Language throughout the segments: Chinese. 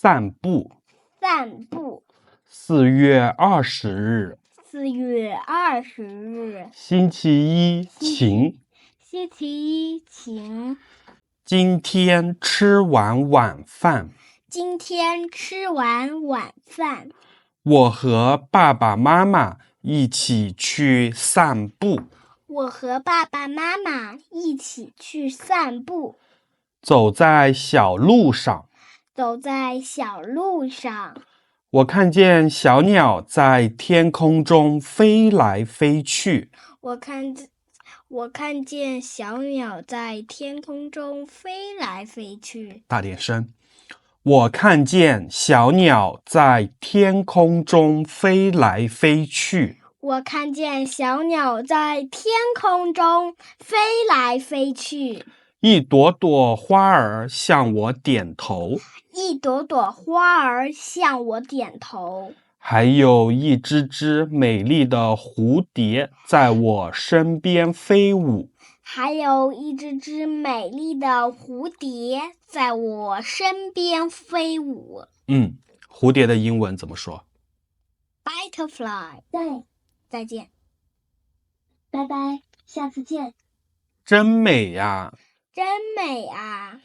散步。散步。4月20日。4月20日。星期一，晴。星期一，晴。今天吃完晚饭。今天吃完晚饭。我和爸爸妈妈一起去散步。我和爸爸妈妈一起去散步。走在小路上。走在小路上。我看见小鸟在天空中飞来飞去。我看见小鸟在天空中飞来飞去。大点声。我看见小鸟在天空中飞来飞去。我看见小鸟在天空中飞来飞去。一朵朵花儿向我点头。一朵朵花儿向我点头。还有一只只美丽的蝴蝶在我身边飞舞。还有一只只美丽的蝴蝶在我身边飞舞。蝴蝶的英文怎么说？ Butterfly。 再见。拜拜，下次见。真美呀！真美啊！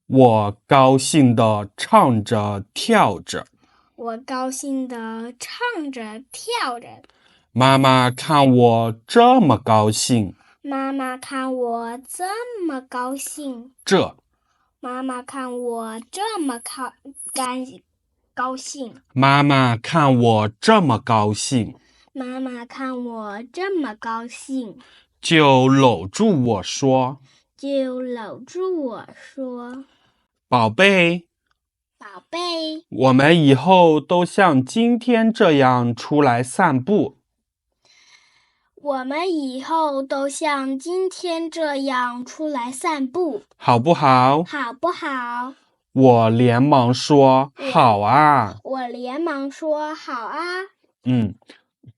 我高兴地唱着跳着。我高兴地唱着跳着。妈妈看我这么高兴。妈妈看我这么高兴。妈妈看我这么高兴。妈妈看我这么高兴。妈妈看我这么高兴。就搂住我说。宝贝，我们以后都像今天这样出来散步。我们以后都像今天这样出来散步，好不好？好不好？我连忙说好啊。我连忙说好啊。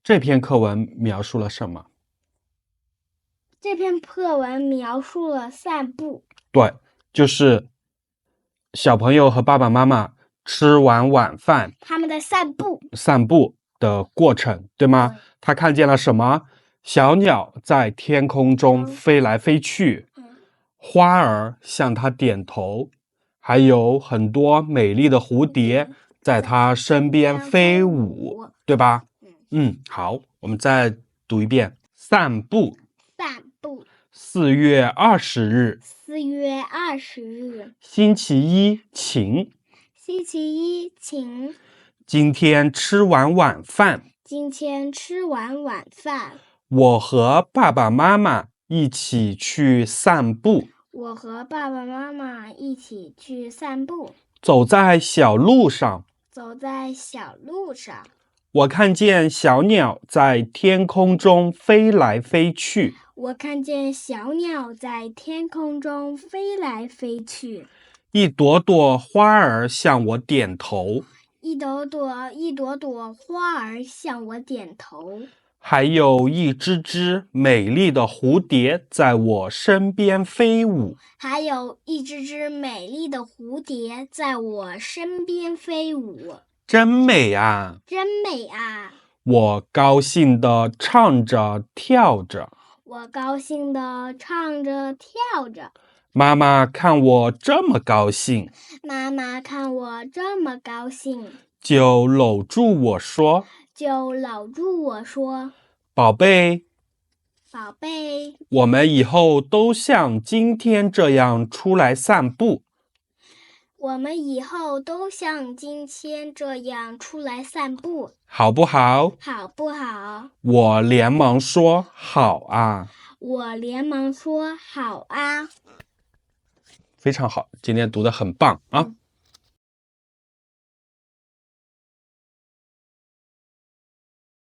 这篇课文描述了什么？这篇课文描述了散步。对，就是小朋友和爸爸妈妈吃完晚饭，他们的散步的过程，对吗？他看见了什么？小鸟在天空中飞来飞去，花儿向他点头，还有很多美丽的蝴蝶在他身边飞舞，对吧？好，我们再读一遍。散步。4月20日。4月20日。星期一，晴。星期一，晴。今天吃完晚饭。今天吃完晚饭。我和爸爸妈妈一起去散步。我和爸爸妈妈一起去散步。走在小路上。走在小路上。我看见小鸟在天空中飞来飞去。我看见小鸟在天空中飞来飞去。一朵朵花儿向我点头。一朵朵花儿向我点头。还有一只只美丽的蝴蝶在我身边飞舞。还有一只只美丽的蝴蝶在我身边飞舞。真美啊！真美啊！我高兴地唱着跳着。我高兴地唱着跳着。妈妈看我这么高兴。妈妈看我这么高兴。就搂住我说。宝贝，我们以后都像今天这样出来散步。我们以后都像今天这样出来散步，好不好？好不好？我连忙说好啊。我连忙说好啊。非常好，今天读得很棒啊。